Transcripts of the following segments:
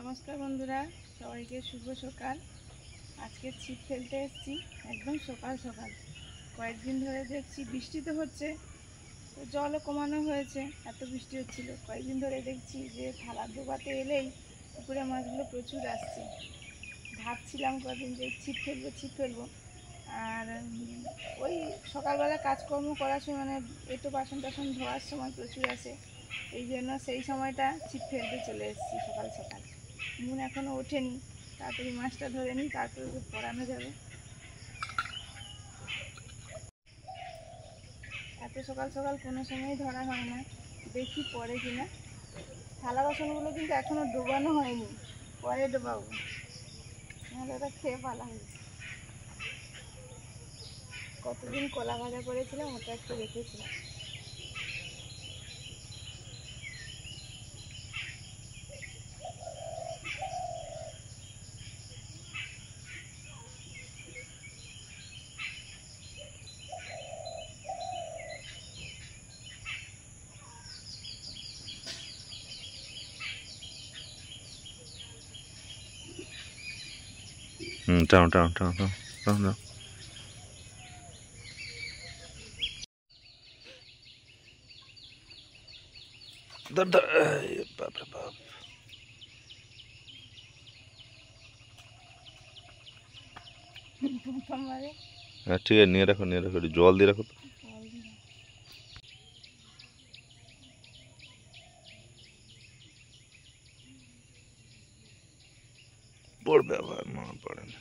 নমস্কার বন্ধুরা, সবাইকে শুভ সকাল। আজকে ছিপ ফেলতে এসেছি একদম সকাল সকাল। কয়েকদিন ধরে দেখছি বৃষ্টি তো হচ্ছে, তো জলও কমানো হয়েছে, এত বৃষ্টি হচ্ছিল। কয়েকদিন ধরে দেখছি যে থালা ডোবাতে এলেই পুকুরে মাছগুলো প্রচুর আসছে। ভাবছিলাম কদিন যে ছিপ ফেলবো। আর ওই সকালবেলা কাজকর্ম করার সময় মানে একটু বাসন টাসন ধোয়ার সময় প্রচুর আসে, এই জন্য সেই সময়টা ছিপ ফেলতে চলে এসেছি সকাল সকাল। মন এখনও ওঠেনি, তাড়াতাড়ি মাছটা ধরে নিই, তারপরে ওকে পড়ানো যাবে। এত সকাল সকাল কোনো সময়ই ধরা হয় না, দেখি পরে কিনা। থালা বাসনগুলো কিন্তু এখনও ডোবানো হয়নি, পরে ডোবাবো, নাহলে ওটা খেয়ে পালা হয়েছে। কতদিন কলা ভাজা করেছিলাম, ওটা একটু রেখেছিলাম। টানো টানো টানো টানো টানো। বাপরে বাপ, হ্যাঁ ঠিক আছে, নিয়ে রাখো একটু জল দিয়ে রাখো তো। পড়বে আবার, মনে পড়ে না।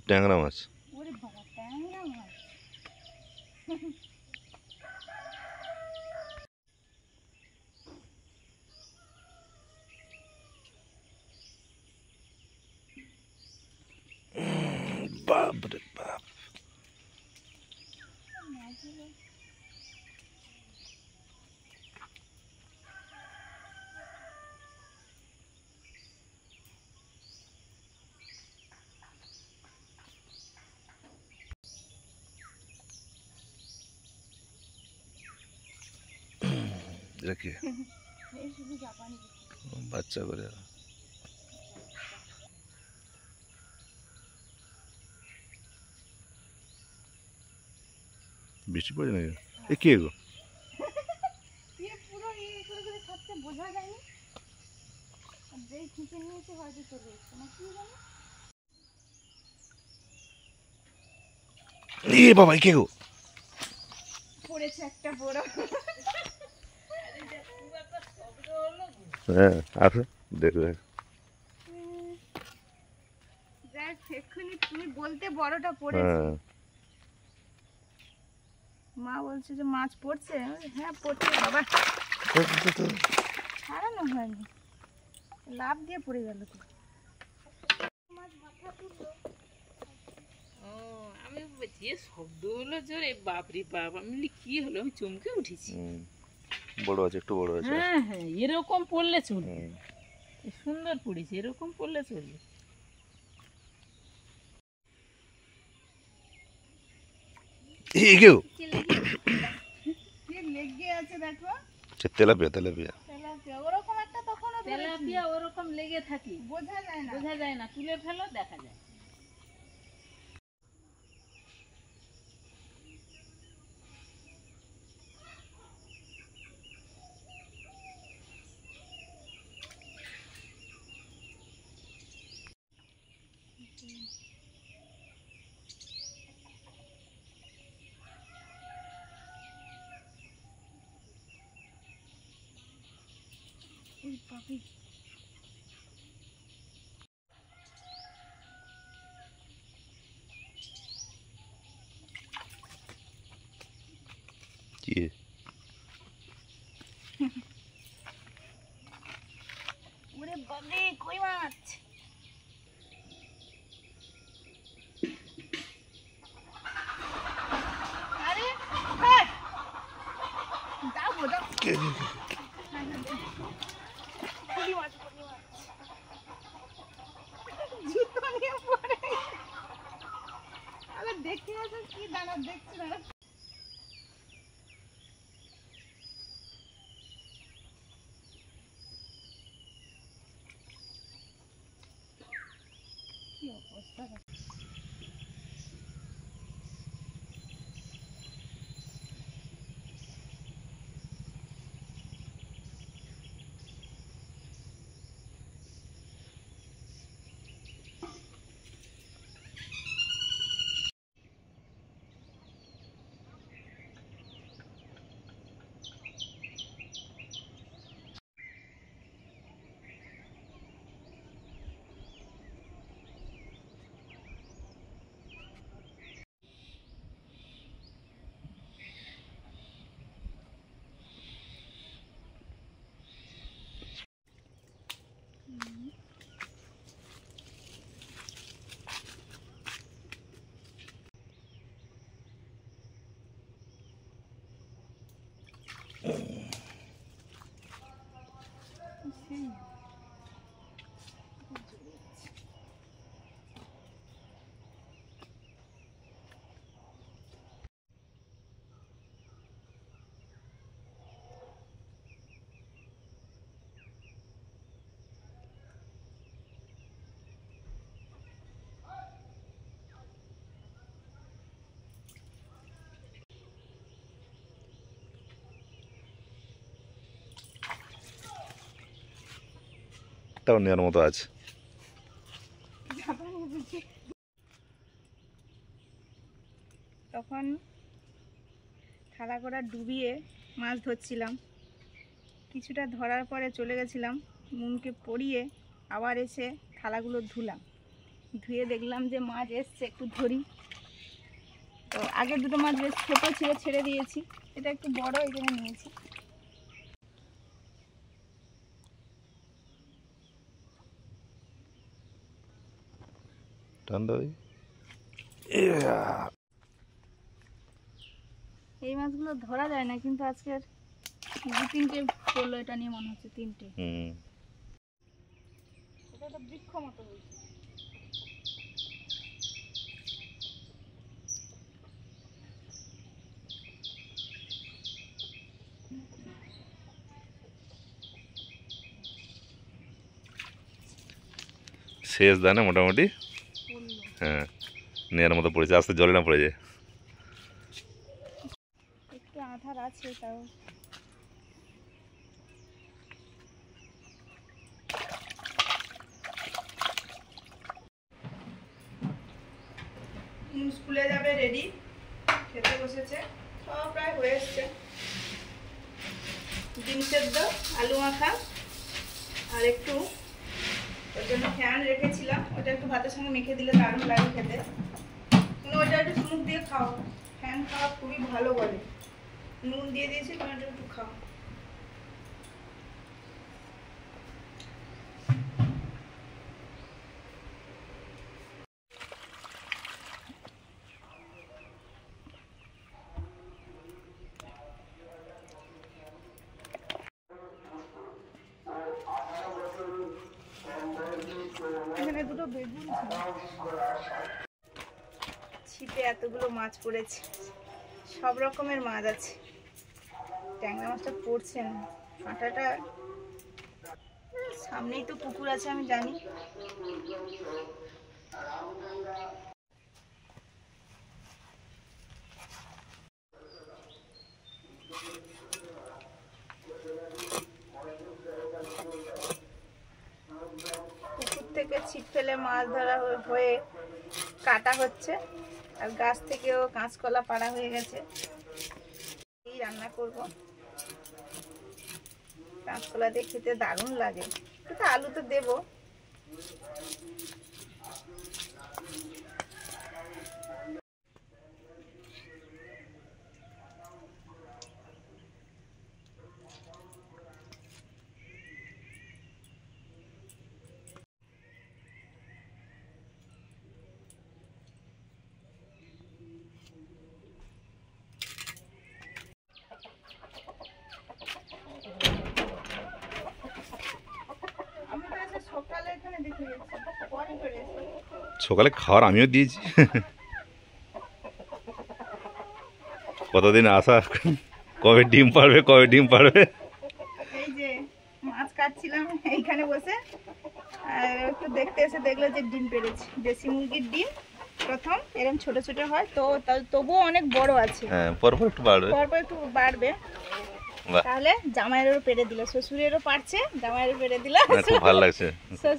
ট্যাংরা মাছ। বাপরে বাপ, এটা কি বাচ্চা করে? বৃষ্টি পড়ে নাকি? এ কে গো? বোঝা যায়নি, যেই খিঁচে নিয়েছে হয়তো চলে এসছে না, কি জানি। এ বাবা, কে গো? পড়েছে একটা বড়। হ্যাঁ আছে, দেখবে। দেখ এক্ষুনি তুমি বলতে বড়টা পড়েছে। মা বলছে যে মাছ পড়ছে, হ্যাঁ পড়ছে বাবা। হারানো হয়নি, লাভ দিয়ে পড়ে গেল তো। আমি যে শব্দ হলো জোরে, বাপরে বাপ, আমি কি হলো, আমি চমকে উঠেছি। বড় আছে, একটু বড় আছে। হ্যাঁ হ্যাঁ, এরকম পড়লে চলবে, সুন্দর পড়েছে, এরকম পড়লে চলবে। লেগে আছে দেখো, তেলাপিয়া তেলাপিয়া ওরকম একটা তখন তেলাপিয়া ওরকম লেগে থাকে, বোঝা যায় না। বোঝা যায় না, তুলে ফেলো দেখা যায়। ওই পাপি, কি ওরে বাবা, কই মাছ। আরে হ্যাঁ, যাবো যাবো। পুলি মাছ, পুলি মাছ। জুতো নিয়ে পড়ে। আরে দেখতে আসো কি দাঁড়া, দেখছি দাঁড়া। অবস্থা। তাও নেওয়ার মতো আছে। তখন থালা কড়া ডুবিয়ে মাছ ধরছিলাম, কিছুটা ধরার পরে চলে গেছিলাম, নুনকে পরিয়ে আবার এসে থালাগুলো ধুলাম, ধুয়ে দেখলাম যে মাছ এসছে, একটু ধরি। তো আগে দুটো মাছ বেশ ছোটো ছিল, ছেড়ে দিয়েছি, এটা একটু বড় এই জন্য নিয়েছি। ঠান্ডা ওই এই মাছগুলো ধরা যায় না, কিন্তু আজকের দু তিনটে পড়লো, এটা নিয়ে মনে হচ্ছে তিনটে। এটা তো বৃক্ষ মতো হয়েছে। শেষ দায় না মোটামুটি। পড়লো হ্যাঁ, নেওয়ার মতো পড়েছে, আস্তে জলে না পড়ে যায়। একটু আধার আছে তাও। স্কুলে যাবে, রেডি, খেতে বসেছে, সব প্রায় হয়ে এসছে। ডিম সেদ্ধ, আলু মাখা, আর একটু ওর জন্য ফ্যান রেখেছিলাম, ওটা একটু ভাতের সঙ্গে মেখে দিলে দারুণ লাগে খেতে। তুমি ওটা একটু চুমুক দিয়ে খাও, ফ্যান খাওয়া খুবই ভালো বলে। নুন দিয়ে দিয়েছি, তুমি ওটা একটু খাও। এখানে দুটো বেগুন ছিল, ছিপে এতগুলো মাছ পড়েছে, সব রকমের মাছ আছে। ট্যাংরা মাছটা পড়ছে না, কাঁটাটা সামনেই তো পুকুর আছে, আমি জানি। পুকুর থেকে ছিপ ফেলে মাছ ধরা হয়ে কাটা হচ্ছে, আর গাছ থেকেও কাঁচকলা পাড়া হয়ে গেছে। এই রান্না করব, কাঁচকলা দিয়ে খেতে দারুণ লাগে, কিন্তু আলু তো দেবো। সকালে খাওয়ার আমিও দিয়েছি। কতদিন আশা, কবে ডিম পারবে, কবে ডিম পারবে। এই যে মাছ কাটছিলাম এইখানে বসে, আর একটু দেখতে এসে দেখলো যে ডিম পেড়েছে, দেশি মুরগির ডিম প্রথম এরকম ছোট ছোট হয়, তো তবুও অনেক বড় আছে, হ্যাঁ পরপর একটু বাড়বে। পরপর একটু বাড়বে। বাহ। তাহলে জামাইয়েরও পেড়ে দিল, শ্বশুরেরও পারছে, জামাইয়েরও পেড়ে দিল। মানে খুব ভালো লাগছে,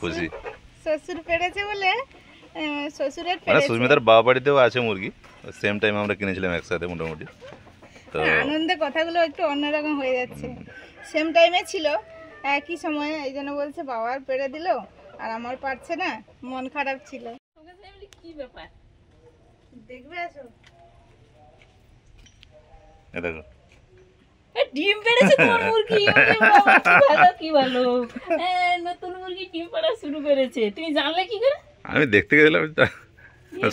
খুশি। শ্বশুর পেড়েছে বলে শ্বশুরের মানে পেড়েছে। সুস্মিতার বাবা বাড়িতেও আছে মুরগি, সেম টাইম আমরা কিনেছিলাম একসাথে মোটামুটি। তো আনন্দে কথাগুলো একটু অন্যরকম হয়ে যাচ্ছে। সেম টাইমে ছিল, একই সময়ে, এই জন্য বলছে বাবার পেড়ে দিল আর আমার পারছে না, মন খারাপ ছিল। কি ব্যাপার? দেখবে আসো। এ দেখো ডিম পেড়েছে তোমার মুরগি, ওরে বাবা, কি ভালো কি ভালো। নতুন মুরগি ডিম পাড়া শুরু করেছে, তুমি জানলে কি করে? আমি দেখতে গেছিলাম,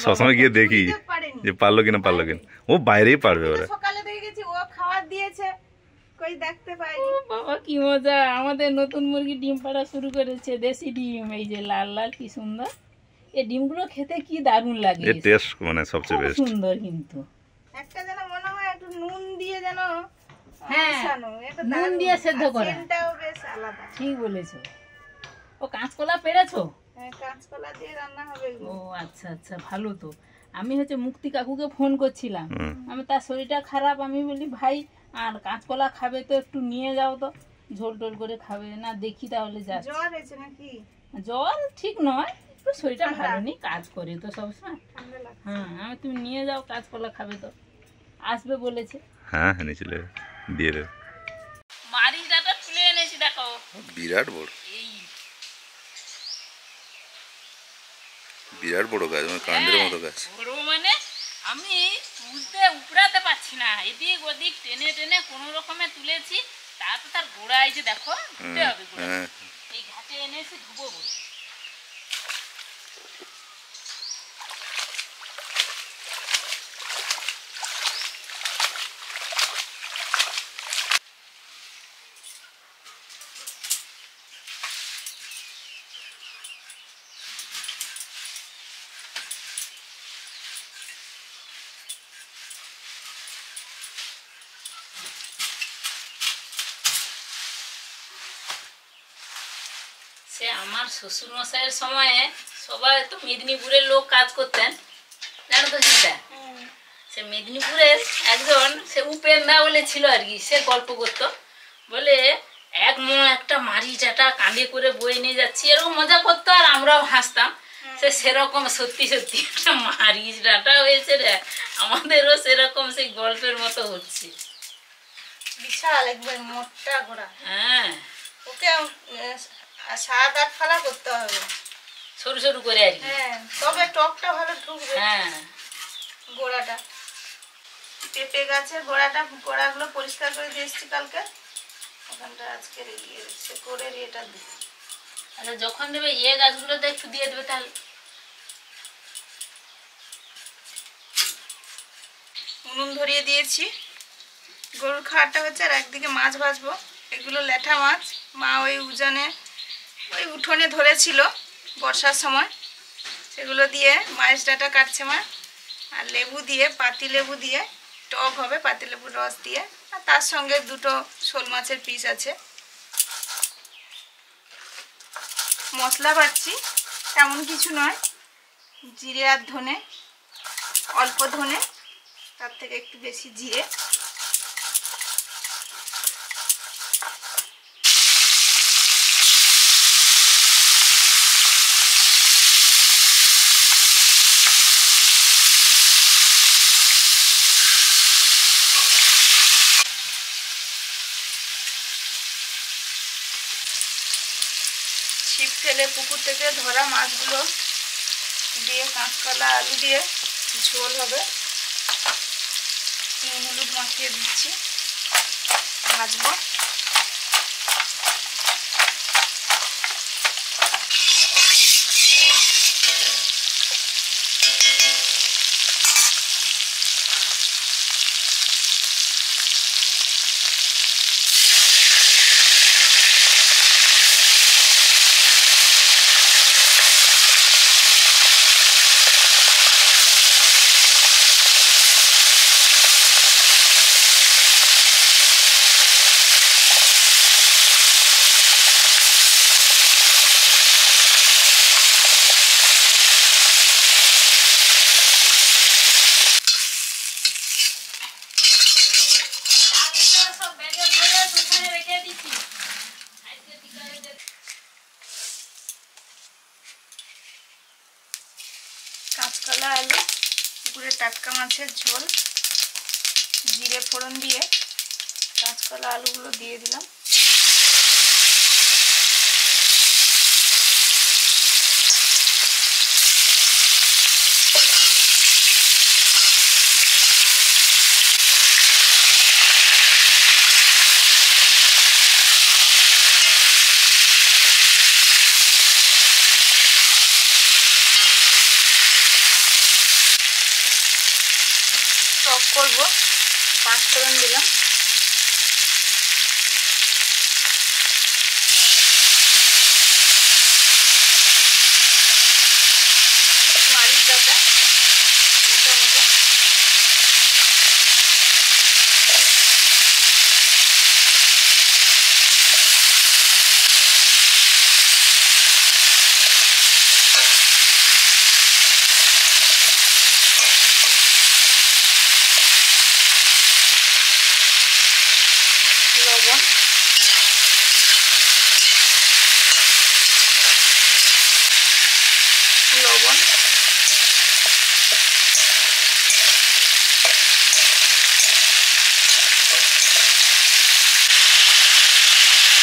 সবসময় গিয়ে দেখি বুঝতে পারেনি। যে পারলো কিনা পারলো কিনা। ও বাইরেই পারবে ওরা। সকালে দেখে গেছি ও খাবার দিয়েছে, কই দেখতে পাইনি। বাবা কি মজা, আমাদের নতুন মুরগি ডিম পাড়া শুরু করেছে, দেশি ডিম, এই যে লাল লাল কি সুন্দর। এই ডিমগুলো খেতে কি দারুণ লাগে, এর টেস্ট মানে সবচেয়ে খুব বেস্ট। সুন্দর কিন্তু। একটা যেন মনে হয় একটু নুন দিয়ে যেন হ্যাঁ, মেশানো, এটা নুন দারুণ। দিয়ে সেদ্ধ আর করা। সেন্টটাও বেশ আলাদা। ঠিক বলেছো। ও কাঁচকলা পেড়েছো? হ্যাঁ, কাঁচকলা দিয়ে রান্না হবে ও এগুলো। আচ্ছা আচ্ছা, ভালো তো। আমি হচ্ছে মুক্তি কাকুকে ফোন করছিলাম, হুম। আমি তার শরীরটা খারাপ, আমি বলি ভাই আর কাঁচকলা খাবে তো একটু নিয়ে যাও তো, ঝোল টোল করে খাবে না, দেখি তাহলে যাচ্ছে। জ্বর হয়েছে নাকি? জ্বর ঠিক নয়, একটু শরীরটা ঠান্ডা। ভালো নেই, কাজ করে তো সবসময়। ঠান্ডা লাগছে। হ্যাঁ, আমি তুমি নিয়ে যাও, কাঁচকলা খাবে তো, আসবে বলেছে। হ্যাঁ হ্যাঁ নিচে দিয়ে দেবে। মারিচ ডাটা তুলে এনেছি, দেখো বিরাট বড়, এই। বিরাট বড় গাছ, মানে কাণ্ডের মতো গাছ। বড় মানে আমি তুলতে উপড়াতে পারছি না, এদিক ওদিক টেনে টেনে কোনো রকমে তুলেছি, তারপর তার গোড়া এই যে দেখো, ধুতে হবে গোড়া। হ্যাঁ এই ঘাটে এনেছি, ধুবো বলে। সে আমার শ্বশুর মশাইয়ের সময়ে সবাই তো মেদিনীপুরের লোক কাজ করতেন, জানো তো চিন্তা। সে মেদিনীপুরের একজন, সে উপেন্দা বলে ছিল আর কি, সে গল্প করতো, বলে একটা মারি ডাটা কাঁধে করে বয়ে নিয়ে যাচ্ছি, এরকম মজা করতো আর আমরাও হাসতাম। সেরকম সত্যি সত্যি একটা মারিচ ডাটা হয়েছে রে, আমাদেরও সেরকম সেই গল্পের মতো হচ্ছে। বিশাল একবার মোটা গোড়া। হ্যাঁ, ওকে 7-8 ফালা করতে হবে। সরু সরু করে আর কি। হ্যাঁ, তবে টকটা ভালো ঢুকবে। হ্যাঁ, গোড়াটা, পেঁপে গাছের গোড়াগুলো পরিষ্কার করে দিয়ে এসছি কালকে, ওখানটা আজকে সে করে এটা দিই। আচ্ছা যখন দেবে গাছগুলোতে একটু দিয়ে দেবে তাহলে। উনুন ধরিয়ে দিয়েছি, গরুর খাওয়াটা হচ্ছে, আর একদিকে মাছ ভাজবো। এগুলো ল্যাঠা মাছ, মা ওই উঠোনে ধরেছিল বর্ষার সময়, সেগুলো দিয়ে মাছ ডাঁটা কাটছে মা, আর লেবু দিয়ে, পাতি লেবু দিয়ে টক হবে, পাতি লেবুর রস দিয়ে, আর তার সঙ্গে 2টো শোল মাছের পিস আছে। মশলা বাটছি, তেমন কিছু নয়, জিরে আর ধনে, অল্প ধনে, তার থেকে একটু বেশি জিরে, ছিপ ফেলে পুকুর থেকে ধরা মাছগুলো দিয়ে কাঁচকলা আলু দিয়ে ঝোল হবে। নুন হলুদ মাখিয়ে দিচ্ছি, ভাজবো। সব ব্যাগে ভরে ওখানে রেখে দিচ্ছি। আজকে বিকালে কাঁচকলা আলু, পুকুরে টাটকা মাছের ঝোল, জিরে ফোড়ন দিয়ে কাঁচকলা আলুগুলো দিয়ে দিলাম। টক করবো, 5 ফোড়ন দিলাম। মারিচ বাটা মোটা মোটা, লবণ, লবণ,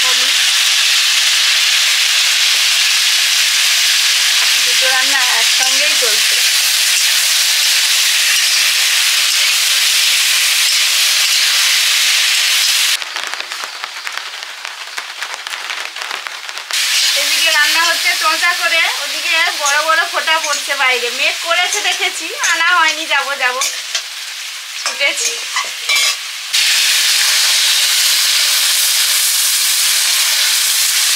হলুদ। দুটো রান্না একসঙ্গেই চলছে। এদিকে রান্না হচ্ছে চোঁচা করে, ওদিকে বড় বড় ফোঁটা পড়ছে বাইরে। মেঘ করেছে দেখেছি, আনা হয়নি, যাব যাব ছুটেছি।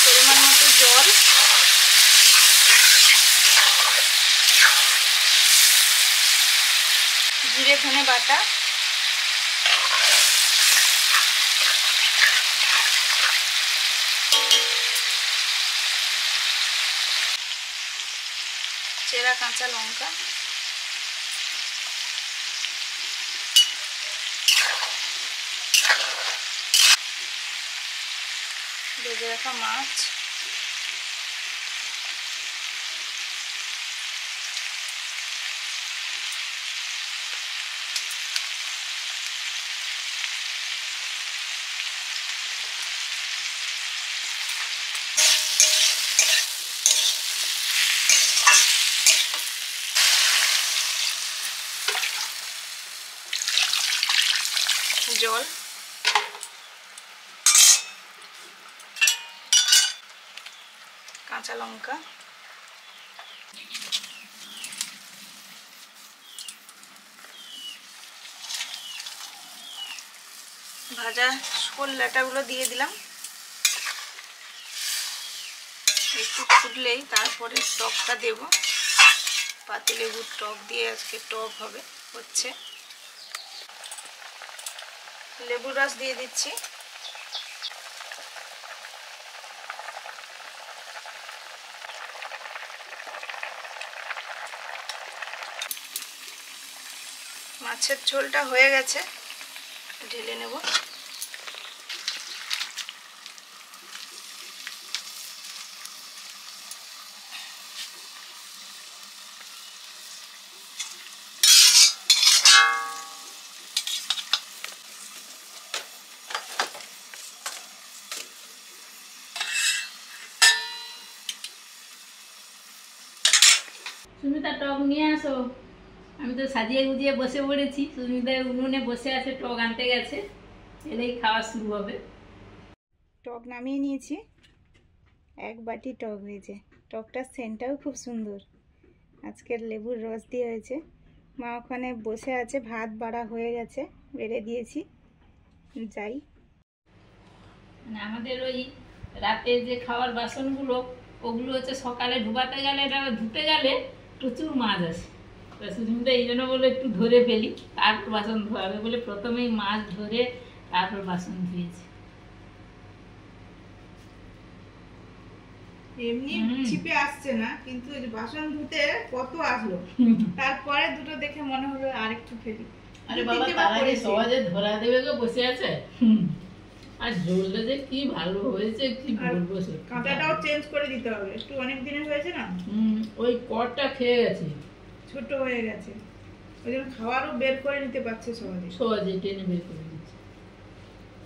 পরিমাণ মতো জল, জিরে ধনে বাটা, চেরা কাঁচা লঙ্কা, ভেজে রাখা মাছ, জল, কাঁচা লঙ্কা, ভাজা শোল ডাঁটাগুলো দিয়ে দিলাম। একটু ফুটলেই তারপরে টকটা দেব। পাতিলেবুর টক দিয়ে আজকে টক হবে, হচ্ছে। লেবুর রস দিয়ে দিচ্ছি। মাছের ঝোলটা হয়ে গেছে, ঢেলে নেব। সুমিতা টক নিয়ে আসো। আমি তো সাজিয়ে গুজিয়ে বসে পড়েছি, সুমিতা উনুনে বসে আছে, টক আনতে গেছে, এলেই খাওয়া শুরু হবে। টক নামিয়ে নিয়েছি, 1 বাটি টক হয়েছে। টকটার সেন্টটাও খুব সুন্দর, আজকের লেবুর রস দিয়ে হয়েছে। মা ওখানে বসে আছে, ভাত বাড়া হয়ে গেছে, বেড়ে দিয়েছি। যাই, মানে আমাদের ওই রাতে যে খাওয়ার বাসনগুলো, ওগুলো হচ্ছে সকালে ধুবাতে গেলে, এটা ধুতে গেলে প্রচুর মাছ আসে। সুস্মিতা এই জন্য বলে একটু ধরে ফেলি, তারপর বাসন ধোয়াবে বলে প্রথমেই মাছ ধরে তারপর বাসন ধুয়েছি। এমনি চিপে আসছে না, কিন্তু এই যে বাসন ধুতে কত আসলো, তারপরে দুটো দেখে মনে হলো আরেকটু ফেলি। আরে বাবা, তার আগে সহজে ধরা দেবে গো, বসে আছে। আর ঝোলটা যে কি ভালো হয়েছে কি আর বলবো সত্যি। কাঁটাটাও চেঞ্জ করে দিতে হবে, একটু অনেক দিনের হয়েছে না, ওই কড়টা খেয়ে গেছে, ছোট হয়ে গেছে, ওই জন্য খাওয়ারও বের করে নিতে পারছে সহজে। সহজে টেনে বের করে দিচ্ছে।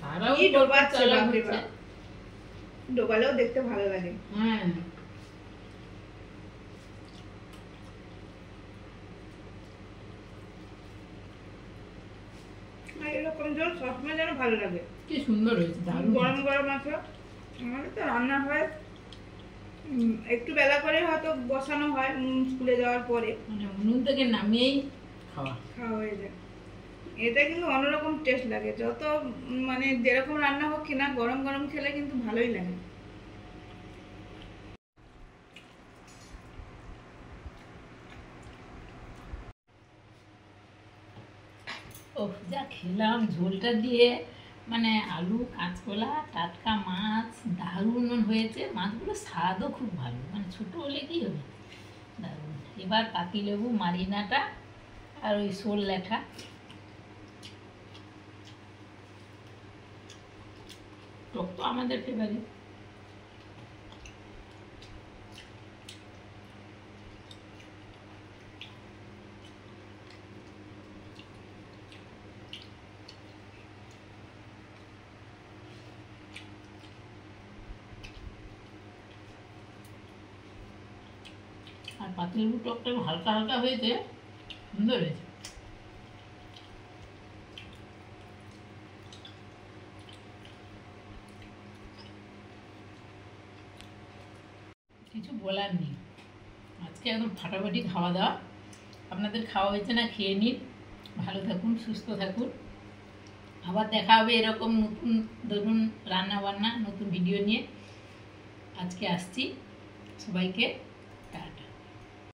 তারাও কি ডোবাচ্ছে চালাক বাপরে হচ্ছে। বাপ। ডোবালেও দেখতে ভালো লাগে। হ্যাঁ আর এরকম জল সবসময় যেন ভালো লাগে, কি সুন্দর হয়েছে, দারুণ গরম হয়েছে। গরম আছে। আমাদের তো রান্না হয় একটু বেলা করে হয়তো বসানো হয়, স্কুলে যাওয়ার পরে মানে উনুন থেকে নামিয়েই খাওয়া। খাওয়া হয়ে যায়। এটা কিন্তু অন্যরকম টেস্ট লাগে, যত মানে যেরকম রান্না হোক কিনা গরম গরম খেলে কিন্তু ভালোই লাগে। ও যা খেলাম ঝোলটা দিয়ে, মানে আলু, কাঁচকলা, টাটকা মাছ দারুণ হয়েছে। মাছগুলো স্বাদও খুব ভালো, মানে ছোট হলে কি হবে, দারুণ। এবার পাতিলেবু মারিনাটা আর ওই শোল ল্যাঠা, টক তো আমাদের ফেভারিট। আর পাতিলেবু টকটা হালকা হালকা হয়েছে, সুন্দর হয়েছে। কিছু বলার নেই, আজকে একদম ফাটাফাটি খাওয়া দাওয়া। আপনাদের খাওয়া হয়েছে না, খেয়ে নিন, ভালো থাকুন, সুস্থ থাকুন। আবার দেখা হবে এরকম নতুন ধরুন রান্না বান্না নতুন ভিডিও নিয়ে। আজকে আসছি, সবাইকে